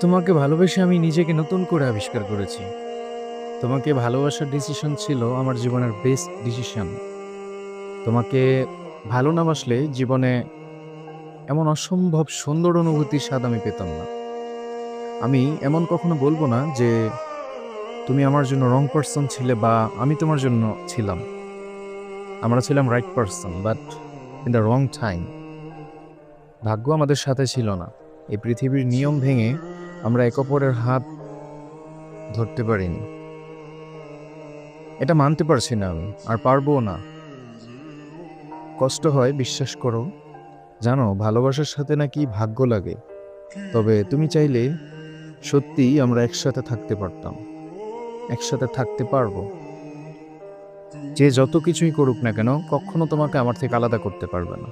তোমাকে ভালোবেসে আমি নিজেকে নতুন করে আবিষ্কার করেছি। তোমাকে ভালোবাসার ডিসিশন ছিল আমার জীবনের বেস্ট ডিসিশন। তোমাকে ভালো না বাসলে জীবনে এমন অসম্ভব সুন্দর অনুভূতির স্বাদ আমি পেতাম না। আমি এমন কখনো বলবো না যে তুমি আমার জন্য রং পারসন ছিলে বা আমি তোমার জন্য ছিলাম। আমরা ছিলাম right person, but in the wrong time. ভাগ্য আমাদের সাথে ছিল না। এই পৃথিবীর নিয়ম ভেঙে আমরা একে অপরের হাত ধরতে পারিনি। এটা মানতে পারছি না আমি, আর পারবো না। কষ্ট হয়, বিশ্বাস করো। জানো, ভালোবাসার সাথে নাকি ভাগ্য লাগে। তবে তুমি চাইলে সত্যিই আমরা একসাথে থাকতে পারতাম, একসাথে থাকতে পারবো। যে যত কিছুই করুক না কেন, কখনো তোমাকে আমার থেকে আলাদা করতে পারবে না।